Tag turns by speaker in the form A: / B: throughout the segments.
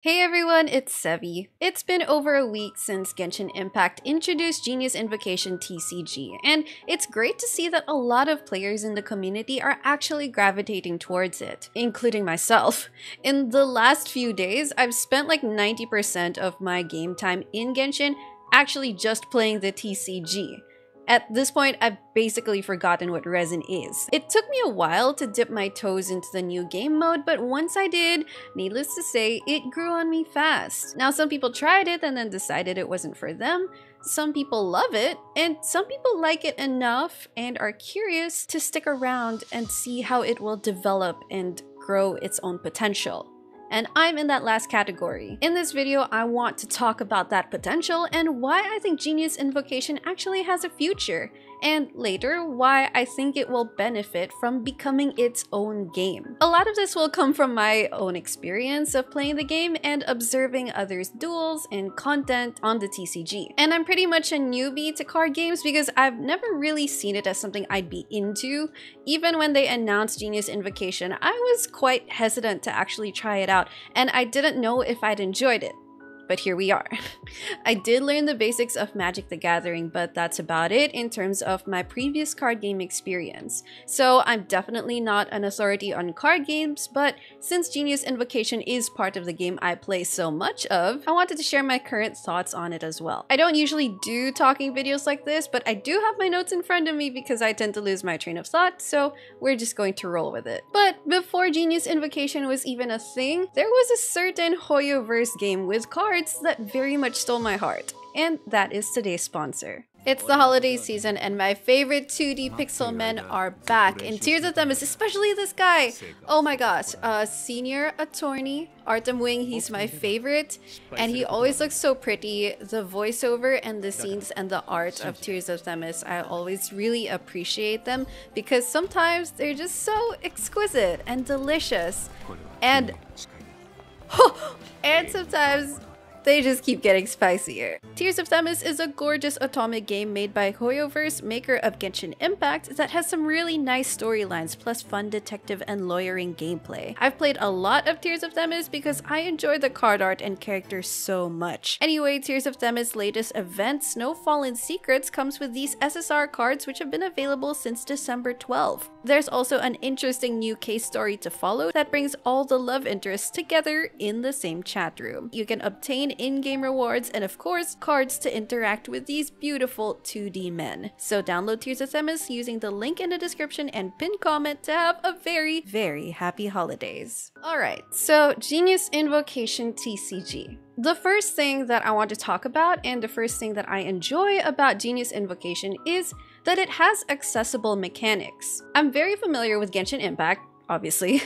A: Hey everyone, it's Sevi. It's been over a week since Genshin Impact introduced Genius Invocation TCG, and it's great to see that a lot of players in the community are actually gravitating towards it, including myself. In the last few days, I've spent like 90% of my game time in Genshin actually just playing the TCG. At this point, I've basically forgotten what resin is. It took me a while to dip my toes into the new game mode, but once I did, needless to say, it grew on me fast. Now, some people tried it and then decided it wasn't for them. Some people love it, and some people like it enough and are curious to stick around and see how it will develop and grow its own potential. And I'm in that last category. In this video, I want to talk about that potential and why I think Genius Invocation actually has a future, and later, why I think it will benefit from becoming its own game. A lot of this will come from my own experience of playing the game and observing others' duels and content on the TCG. And I'm pretty much a newbie to card games because I've never really seen it as something I'd be into. Even when they announced Genius Invocation, I was quite hesitant to actually try it out, and I didn't know if I'd enjoyed it. But here we are. I did learn the basics of Magic the Gathering, but that's about it in terms of my previous card game experience. So I'm definitely not an authority on card games, but since Genius Invocation is part of the game I play so much of, I wanted to share my current thoughts on it as well. I don't usually do talking videos like this, but I do have my notes in front of me because I tend to lose my train of thought, so we're just going to roll with it. But before Genius Invocation was even a thing, there was a certain Hoyoverse game with cards that very much stole my heart, and that is today's sponsor. It's the holiday season and my favorite 2D pixel men are back in Tears of Themis, especially this guy. Oh my gosh, senior attorney Artem Wing, he's my favorite, and he always looks so pretty. The voiceover and the scenes and the art of Tears of Themis, I always really appreciate them because sometimes they're just so exquisite and delicious, and sometimes they just keep getting spicier. Tears of Themis is a gorgeous atomic game made by Hoyoverse, maker of Genshin Impact, that has some really nice storylines plus fun detective and lawyering gameplay. I've played a lot of Tears of Themis because I enjoy the card art and characters so much. Anyway, Tears of Themis' latest event, Snowfall and Secrets, comes with these SSR cards which have been available since December 12. There's also an interesting new case story to follow that brings all the love interests together in the same chat room. You can obtain in-game rewards and of course cards to interact with these beautiful 2D men. So download Tears of Themis using the link in the description and pinned comment to have a very, very happy holidays. Alright, so Genius Invocation TCG. The first thing that I want to talk about and the first thing that I enjoy about Genius Invocation is that it has accessible mechanics. I'm very familiar with Genshin Impact, obviously,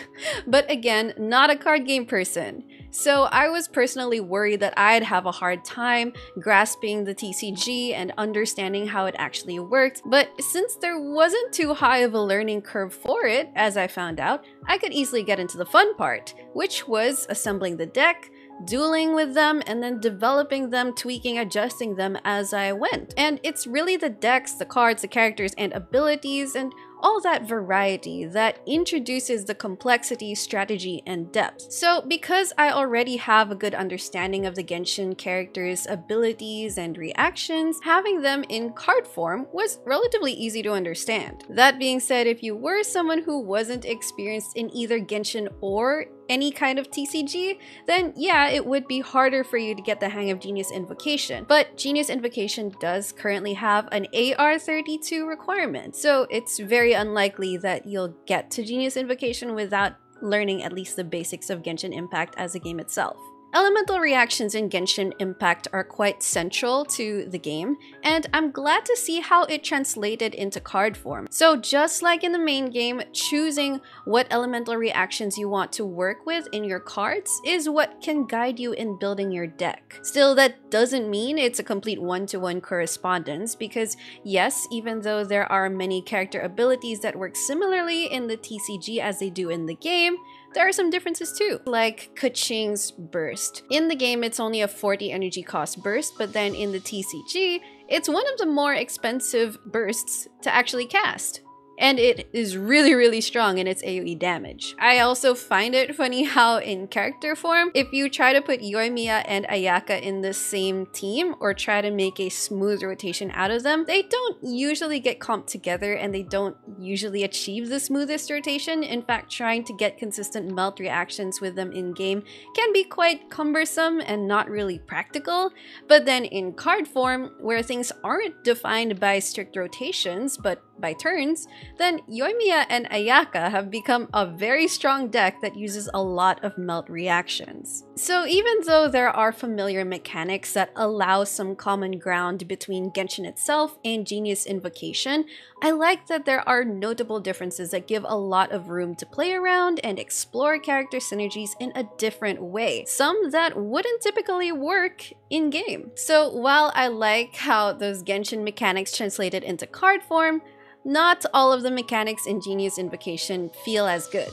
A: but again, not a card game person. So I was personally worried that I'd have a hard time grasping the TCG and understanding how it actually worked, but since there wasn't too high of a learning curve for it, as I found out, I could easily get into the fun part, which was assembling the deck, dueling with them, and then developing them, tweaking, adjusting them as I went. And it's really the decks, the cards, the characters, and abilities, and all that variety that introduces the complexity, strategy, and depth. So because I already have a good understanding of the Genshin characters' abilities and reactions, having them in card form was relatively easy to understand. That being said, if you were someone who wasn't experienced in either Genshin or any kind of TCG, then yeah, it would be harder for you to get the hang of Genius Invocation. But Genius Invocation does currently have an AR32 requirement, so it's very unlikely that you'll get to Genius Invocation without learning at least the basics of Genshin Impact as a game itself. Elemental reactions in Genshin Impact are quite central to the game, and I'm glad to see how it translated into card form. So just like in the main game, choosing what elemental reactions you want to work with in your cards is what can guide you in building your deck. Still, that doesn't mean it's a complete one-to-one correspondence, because yes, even though there are many character abilities that work similarly in the TCG as they do in the game, there are some differences too, like Keqing's burst. In the game, it's only a 40 energy cost burst, but then in the TCG, it's one of the more expensive bursts to actually cast. and it is really strong in its AoE damage. I also find it funny how in character form, if you try to put Yoimiya and Ayaka in the same team or try to make a smooth rotation out of them, they don't usually get comped together and they don't usually achieve the smoothest rotation. In fact, trying to get consistent melt reactions with them in game can be quite cumbersome and not really practical. But then in card form, where things aren't defined by strict rotations but by turns, then Yoimiya and Ayaka have become a very strong deck that uses a lot of melt reactions. So even though there are familiar mechanics that allow some common ground between Genshin itself and Genius Invocation, I like that there are notable differences that give a lot of room to play around and explore character synergies in a different way, some that wouldn't typically work in-game. So while I like how those Genshin mechanics translated into card form, not all of the mechanics in Genius Invocation feel as good.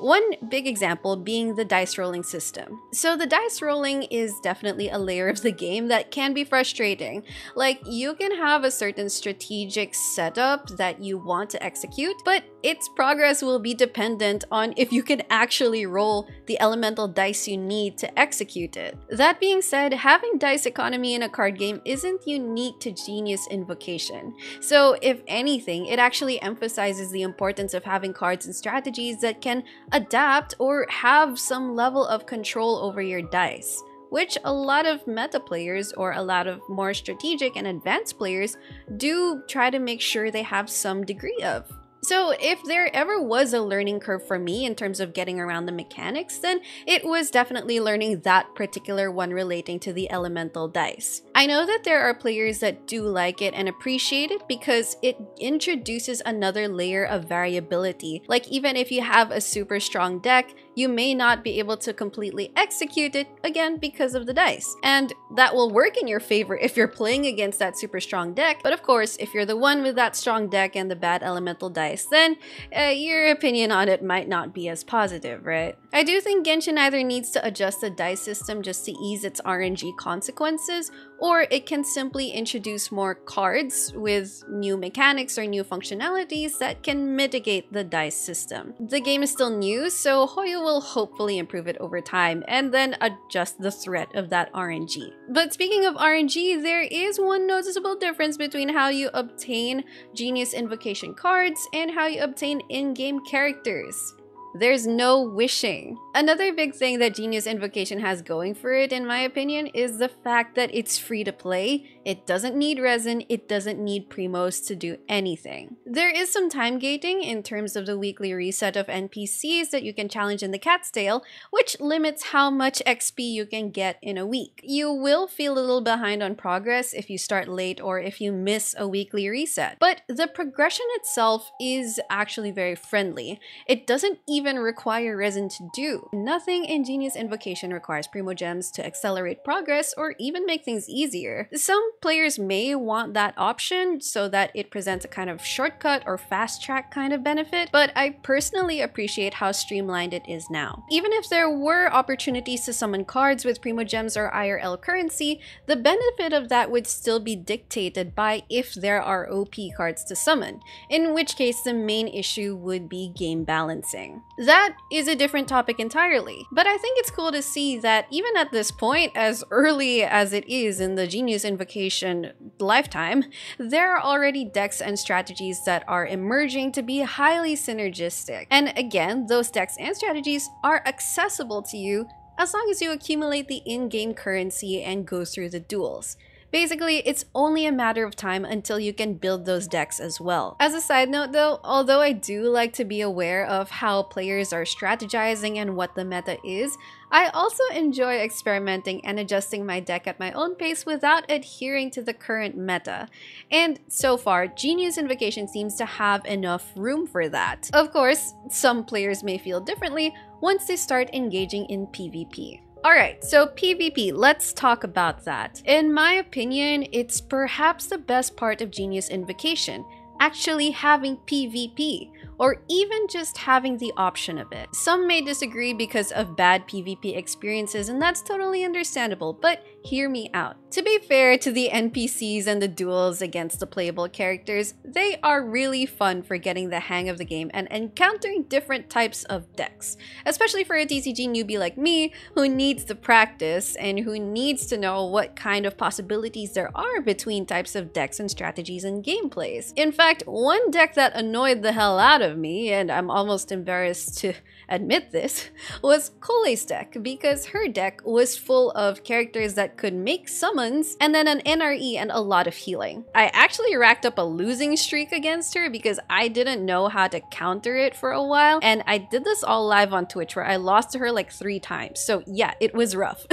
A: One big example being the dice rolling system. So the dice rolling is definitely a layer of the game that can be frustrating. Like, you can have a certain strategic setup that you want to execute, but its progress will be dependent on if you can actually roll the elemental dice you need to execute it. That being said, having dice economy in a card game isn't unique to Genius Invocation. So if anything, it actually emphasizes the importance of having cards and strategies that can adapt or have some level of control over your dice, which a lot of meta players or a lot of more strategic and advanced players do try to make sure they have some degree of. So if there ever was a learning curve for me in terms of getting around the mechanics, then it was definitely learning that particular one relating to the elemental dice. I know that there are players that do like it and appreciate it because it introduces another layer of variability. Like, even if you have a super strong deck, you may not be able to completely execute it, again, because of the dice. And that will work in your favor if you're playing against that super strong deck. But of course, if you're the one with that strong deck and the bad elemental dice, then your opinion on it might not be as positive, right? I do think Genshin either needs to adjust the dice system just to ease its RNG consequences, or it can simply introduce more cards with new mechanics or new functionalities that can mitigate the dice system. The game is still new, so Hoyo will hopefully improve it over time and then adjust the threat of that RNG. But speaking of RNG, there is one noticeable difference between how you obtain Genius Invocation cards and how you obtain in-game characters. There's no wishing. Another big thing that Genius Invocation has going for it, in my opinion, is the fact that it's free to play. It doesn't need resin, it doesn't need primos to do anything. There is some time gating in terms of the weekly reset of NPCs that you can challenge in the Cat's Tail, which limits how much XP you can get in a week. You will feel a little behind on progress if you start late or if you miss a weekly reset. But the progression itself is actually very friendly. It doesn't even require resin to do. Nothing in Genius Invocation requires primogems to accelerate progress or even make things easier. Some players may want that option so that it presents a kind of shortcut or fast track kind of benefit, but I personally appreciate how streamlined it is now. Even if there were opportunities to summon cards with primogems or IRL currency, the benefit of that would still be dictated by if there are OP cards to summon, in which case the main issue would be game balancing. That is a different topic entirely, but I think it's cool to see that even at this point, as early as it is in the Genius Invocation lifetime, there are already decks and strategies that are emerging to be highly synergistic. And again, those decks and strategies are accessible to you as long as you accumulate the in-game currency and go through the duels. Basically, it's only a matter of time until you can build those decks as well. As a side note though, although I do like to be aware of how players are strategizing and what the meta is, I also enjoy experimenting and adjusting my deck at my own pace without adhering to the current meta. And so far, Genius Invocation seems to have enough room for that. Of course, some players may feel differently once they start engaging in PvP. Alright, so PvP, let's talk about that. In my opinion, it's perhaps the best part of Genius Invocation, actually having PvP, or even just having the option of it. Some may disagree because of bad PvP experiences, and that's totally understandable, but hear me out. To be fair to the NPCs and the duels against the playable characters, they are really fun for getting the hang of the game and encountering different types of decks, especially for a TCG newbie like me who needs the practice and who needs to know what kind of possibilities there are between types of decks and strategies and gameplays. In fact, one deck that annoyed the hell out of me, and I'm almost embarrassed to admit this, was Cole's deck, because her deck was full of characters that could make summons and then an NRE and a lot of healing. I actually racked up a losing streak against her because I didn't know how to counter it for a while, and I did this all live on Twitch where I lost to her like 3 times. So yeah, it was rough.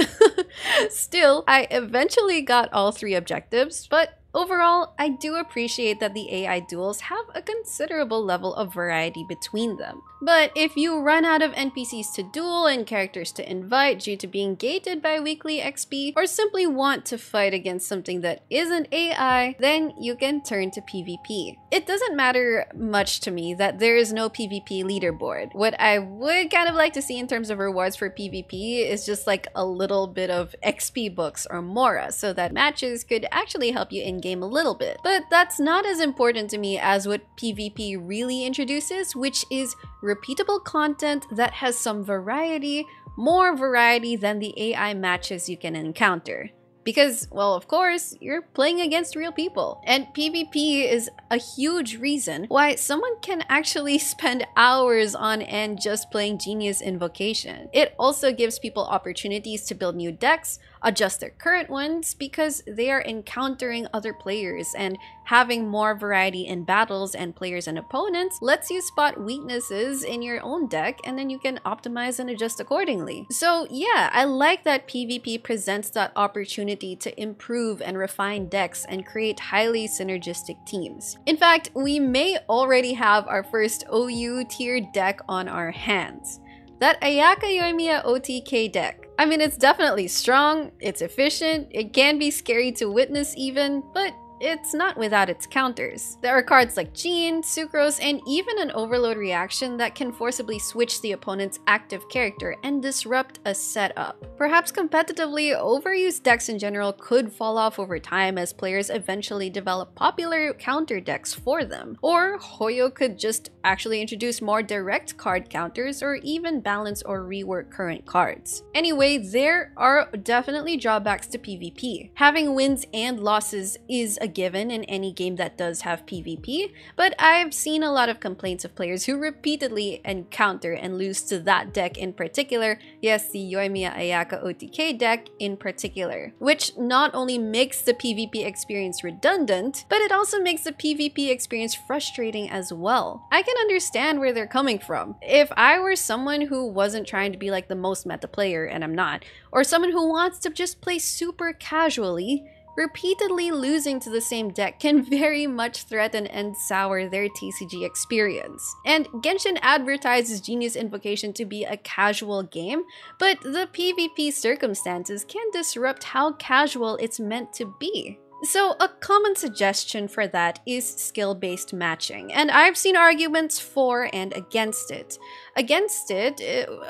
A: Still, I eventually got all 3 objectives, but overall, I do appreciate that the AI duels have a considerable level of variety between them. But if you run out of NPCs to duel and characters to invite due to being gated by weekly XP, or simply want to fight against something that isn't AI, then you can turn to PvP. It doesn't matter much to me that there is no PvP leaderboard. What I would kind of like to see in terms of rewards for PvP is just like a little bit of XP books or Mora, so that matches could actually help you in-game a little bit. But that's not as important to me as what PvP really introduces, which is repeatable content that has some variety, more variety than the AI matches you can encounter. Because, well, of course, you're playing against real people. And PvP is a huge reason why someone can actually spend hours on end just playing Genius Invocation. It also gives people opportunities to build new decks, adjust their current ones, because they are encountering other players, and having more variety in battles and players and opponents lets you spot weaknesses in your own deck, and then you can optimize and adjust accordingly. So yeah, I like that PvP presents that opportunity to improve and refine decks and create highly synergistic teams. In fact, we may already have our first OU tier deck on our hands. That Ayaka Yoimiya OTK deck. I mean, it's definitely strong, it's efficient, it can be scary to witness even, but it's not without its counters. There are cards like Jean, Sucrose, and even an Overload reaction that can forcibly switch the opponent's active character and disrupt a setup. Perhaps competitively, overused decks in general could fall off over time as players eventually develop popular counter decks for them. Or Hoyo could just actually introduce more direct card counters, or even balance or rework current cards. Anyway, there are definitely drawbacks to PvP. Having wins and losses is a given in any game that does have PvP, but I've seen a lot of complaints of players who repeatedly encounter and lose to that deck in particular, yes, the Yoimiya Ayaka OTK deck in particular, which not only makes the PvP experience redundant, but it also makes the PvP experience frustrating as well. I can understand where they're coming from. If I were someone who wasn't trying to be like the most meta player, and I'm not, or someone who wants to just play super casually, repeatedly losing to the same deck can very much threaten and sour their TCG experience. And Genshin advertises Genius Invocation to be a casual game, but the PvP circumstances can disrupt how casual it's meant to be. So a common suggestion for that is skill-based matching, and I've seen arguments for and against it. Against it,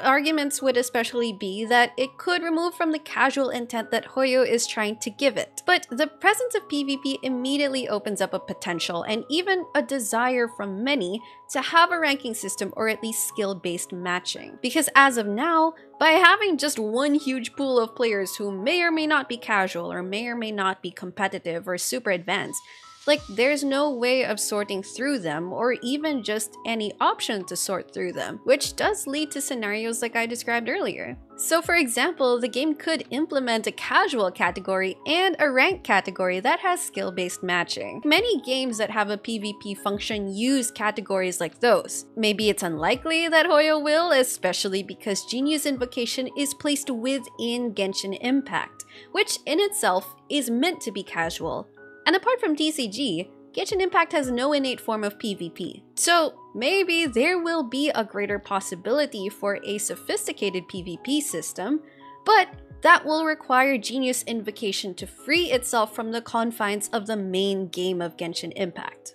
A: arguments would especially be that it could remove from the casual intent that Hoyo is trying to give it. But the presence of PvP immediately opens up a potential and even a desire from many to have a ranking system or at least skill-based matching. Because as of now, by having just one huge pool of players who may or may not be casual or may not be competitive or super advanced, like, there's no way of sorting through them or even just any option to sort through them, which does lead to scenarios like I described earlier. So for example, the game could implement a casual category and a ranked category that has skill-based matching. Many games that have a PvP function use categories like those. Maybe it's unlikely that Hoyo will, especially because Genius Invocation is placed within Genshin Impact, which in itself is meant to be casual. And apart from TCG, Genshin Impact has no innate form of PvP. So maybe there will be a greater possibility for a sophisticated PvP system, but that will require Genius Invocation to free itself from the confines of the main game of Genshin Impact.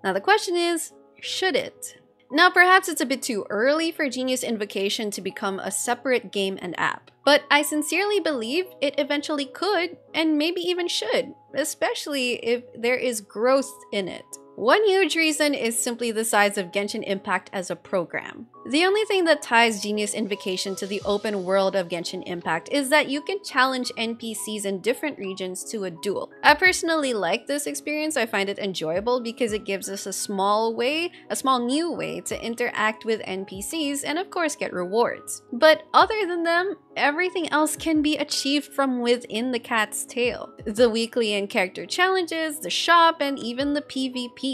A: Now the question is, should it? Now, perhaps it's a bit too early for Genius Invocation to become a separate game and app, but I sincerely believe it eventually could, and maybe even should, especially if there is growth in it. One huge reason is simply the size of Genshin Impact as a program. The only thing that ties Genius Invocation to the open world of Genshin Impact is that you can challenge NPCs in different regions to a duel. I personally like this experience. I find it enjoyable because it gives us a small new way to interact with NPCs and of course get rewards. But other than them, everything else can be achieved from within the cat's tail. The weekly and character challenges, the shop, and even the PvP.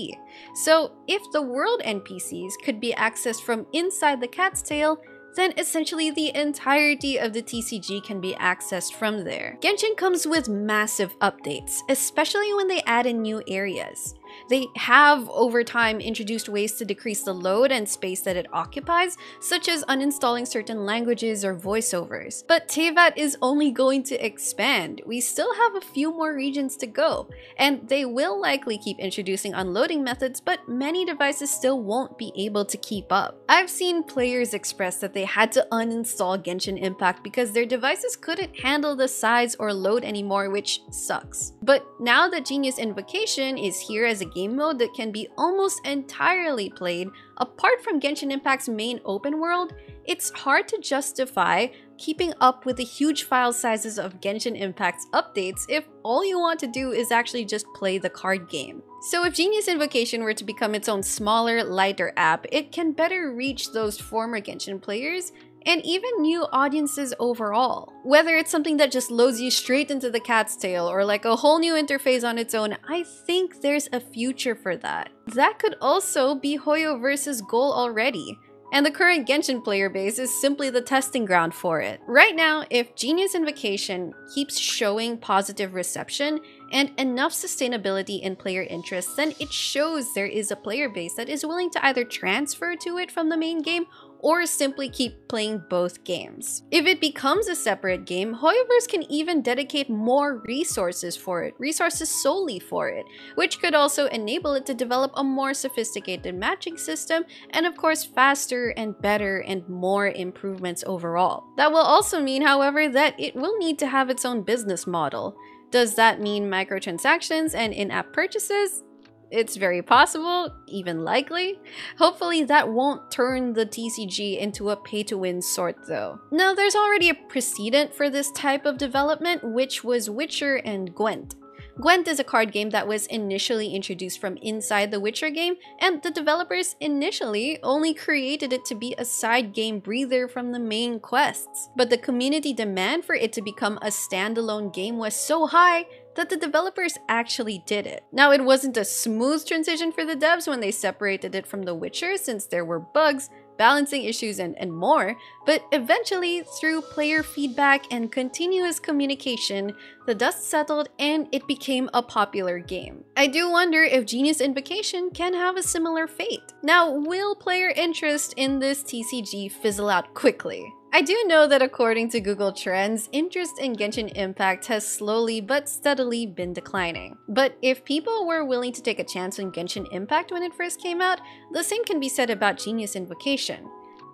A: So if the world NPCs could be accessed from inside the cat's tail, then essentially the entirety of the TCG can be accessed from there. Genshin comes with massive updates, especially when they add in new areas. They have, over time, introduced ways to decrease the load and space that it occupies, such as uninstalling certain languages or voiceovers. But Teyvat is only going to expand. We still have a few more regions to go, and they will likely keep introducing unloading methods, but many devices still won't be able to keep up. I've seen players express that they had to uninstall Genshin Impact because their devices couldn't handle the size or load anymore, which sucks. But now that Genius Invocation is here as a game mode that can be almost entirely played apart from Genshin Impact's main open world, it's hard to justify keeping up with the huge file sizes of Genshin Impact's updates if all you want to do is actually just play the card game. So if Genius Invocation were to become its own smaller, lighter app, it can better reach those former Genshin players and even new audiences overall. Whether it's something that just loads you straight into the cat's tail or like a whole new interface on its own, I think there's a future for that. That could also be Hoyoverse's goal already, and the current Genshin player base is simply the testing ground for it. Right now, if Genius Invocation keeps showing positive reception and enough sustainability in player interest, then it shows there is a player base that is willing to either transfer to it from the main game or simply keep playing both games. If it becomes a separate game, Hoyoverse can even dedicate more resources for it, resources solely for it, which could also enable it to develop a more sophisticated matching system and of course faster and better and more improvements overall. That will also mean, however, that it will need to have its own business model. Does that mean microtransactions and in-app purchases? It's very possible, even likely. Hopefully that won't turn the TCG into a pay-to-win sort though. Now, there's already a precedent for this type of development, which was Witcher and Gwent. Gwent is a card game that was initially introduced from inside the Witcher game, and the developers initially only created it to be a side game breather from the main quests. But the community demand for it to become a standalone game was so high that the developers actually did it. Now, it wasn't a smooth transition for the devs when they separated it from The Witcher, since there were bugs, balancing issues, and more, but eventually, through player feedback and continuous communication, the dust settled and it became a popular game. I do wonder if Genius Invocation can have a similar fate. Now, will player interest in this TCG fizzle out quickly? I do know that according to Google Trends, interest in Genshin Impact has slowly but steadily been declining. But if people were willing to take a chance on Genshin Impact when it first came out, the same can be said about Genius Invocation.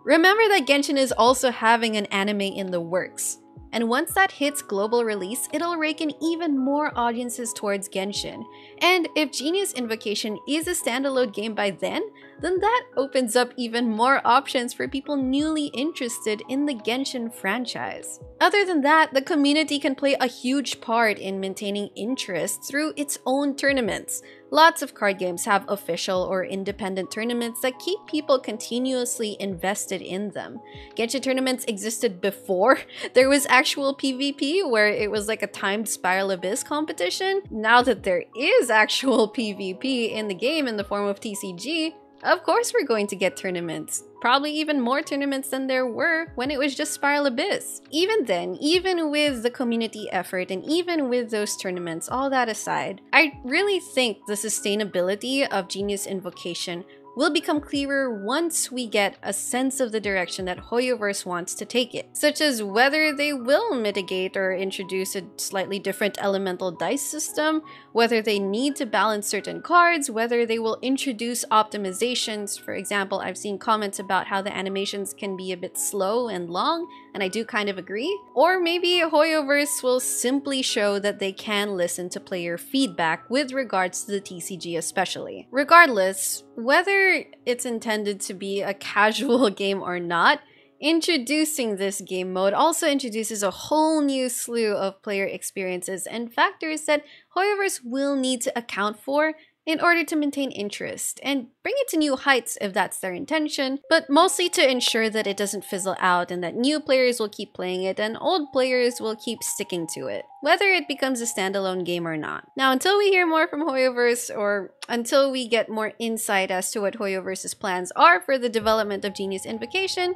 A: Remember that Genshin is also having an anime in the works. And once that hits global release, it'll rake in even more audiences towards Genshin. And if Genius Invocation is a standalone game by then that opens up even more options for people newly interested in the Genshin franchise. Other than that, the community can play a huge part in maintaining interest through its own tournaments. Lots of card games have official or independent tournaments that keep people continuously invested in them. Genshin tournaments existed before there was actual PvP, where it was like a timed Spiral Abyss competition. Now that there is actual PvP in the game in the form of TCG, of course we're going to get tournaments. Probably even more tournaments than there were when it was just Spiral Abyss. Even then, even with the community effort and even with those tournaments, all that aside, I really think the sustainability of Genius Invocation will become clearer once we get a sense of the direction that Hoyoverse wants to take it, such as whether they will mitigate or introduce a slightly different elemental dice system, whether they need to balance certain cards, whether they will introduce optimizations. For example, I've seen comments about how the animations can be a bit slow and long, and I do kind of agree. Or maybe Hoyoverse will simply show that they can listen to player feedback with regards to the TCG especially. Regardless, whether it's intended to be a casual game or not, introducing this game mode also introduces a whole new slew of player experiences and factors that Hoyoverse will need to account for in order to maintain interest and bring it to new heights if that's their intention, but mostly to ensure that it doesn't fizzle out and that new players will keep playing it and old players will keep sticking to it, whether it becomes a standalone game or not. Now, until we hear more from Hoyoverse, or until we get more insight as to what Hoyoverse's plans are for the development of Genius Invocation,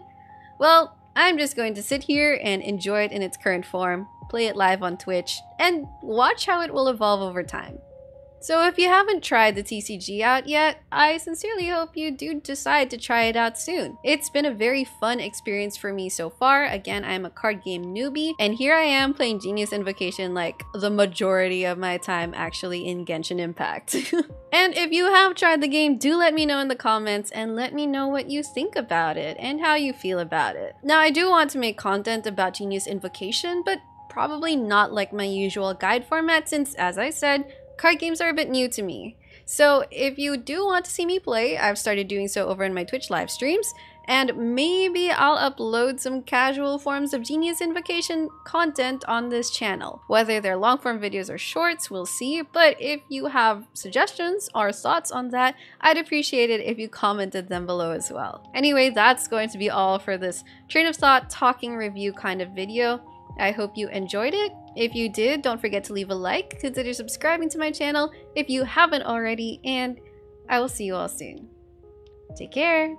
A: well, I'm just going to sit here and enjoy it in its current form, play it live on Twitch, and watch how it will evolve over time. So if you haven't tried the TCG out yet, I sincerely hope you do decide to try it out soon. It's been a very fun experience for me so far. Again, I'm a card game newbie, and here I am playing Genius Invocation like the majority of my time actually in Genshin Impact. And if you have tried the game, do let me know in the comments and let me know what you think about it and how you feel about it. Now, I do want to make content about Genius Invocation, but probably not like my usual guide format since, as I said, card games are a bit new to me. So if you do want to see me play, I've started doing so over in my Twitch live streams, and maybe I'll upload some casual forms of Genius Invocation content on this channel. Whether they're long form videos or shorts, we'll see, but if you have suggestions or thoughts on that, I'd appreciate it if you commented them below as well. Anyway, that's going to be all for this train of thought talking review kind of video. I hope you enjoyed it. If you did, don't forget to leave a like, consider subscribing to my channel if you haven't already, and I will see you all soon. Take care!